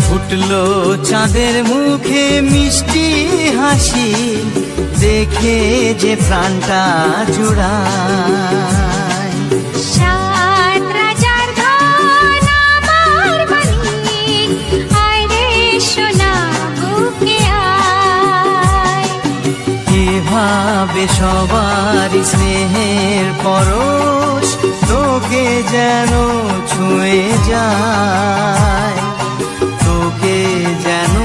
ফুটলো চাঁদের মুখে মিষ্টি হাসি, দেখে যে প্রাণটা জুড়ায়। সাত রাজার ধন আমার মানিক, আয় রে সোনা বুকে আয়। এভাবে সবার স্নেহের পরশ তোকে যেন ছুঁয়ে যায়, তোকে যেন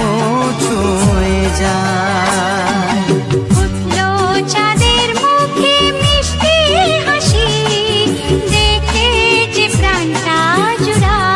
ছুঁয়ে যায়। ফুটলো চাঁদের মুখে মিষ্টি হাসি, দেখে যে প্রাণটা জুড়ায়।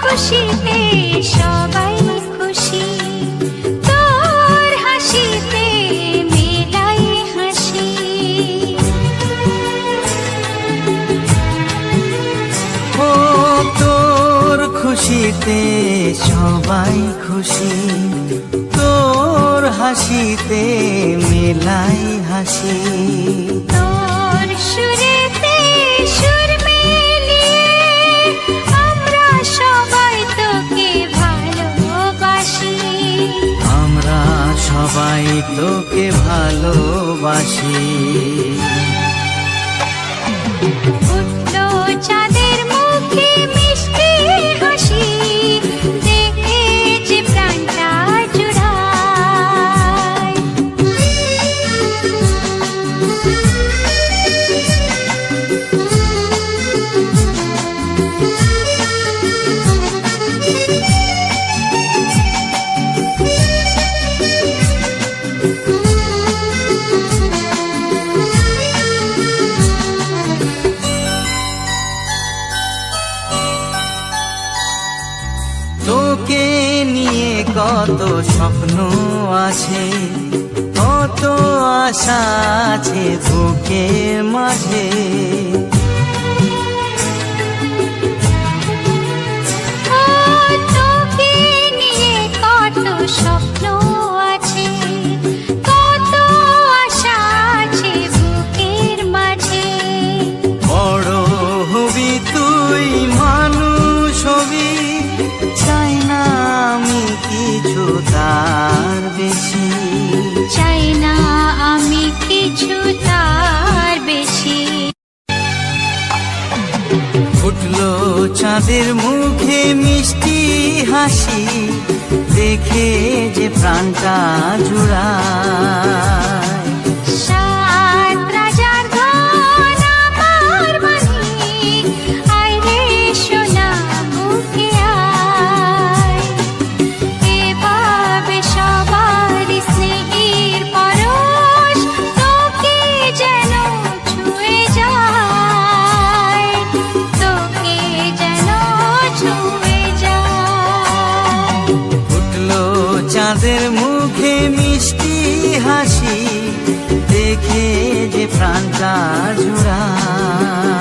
খুশিতে সবাই খুশি, তোর হাসিতে মেলাই হাসি। ও তোর খুশিতে সবাই খুশি, তোর হাসিতে মেলাই হাসি। তোর সুরেতে সুর মিলিয়ে আমরা সবাই তোকে ভালোবাসি, আমরা সবাই তোকে ভালোবাসি। ফুটলো চাঁদের মুখে মিষ্টি হাসি, দেখে যে প্রাণটা জুড়ায়। তোকে নিয়ে কত স্বপ্ন আছে, কত আশা আছে বুকের মাঝে। তোকে নিয়ে কত স্বপ্ন আছে, কত আশা আছে বুকের মাঝে। বড় হবি তুই মানুষ হবি, চাই না আমি কিছু তার বেশি, চাই না আমি কিছু তার বেশি। ফুটলো চাঁদের মুখে মিষ্টি হাসি, দেখে যে প্রাণটা জুড়ায়। সাত রাজার ধন আমার মানিক, আয় রে সোনা বুকে আয়। এভাবে সবার স্নেহের পরশ তোকে যেন ছুঁয়ে যায়, তোকে যেন ছুঁয়ে যায়। ফুটলো চাঁদের মুখে মিষ্টি হাসি, দেখে যে প্রাণটা জুড়ায়।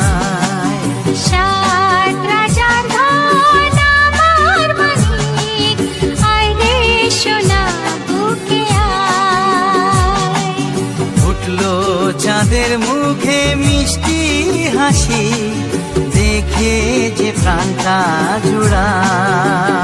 সাত রাজার ধন আমার মানিক, আয় রে সোনা বুকে আয়। ফুটলো চাঁদের মুখে মিষ্টি হাসি, দেখে যে প্রাণটা জুড়ায়।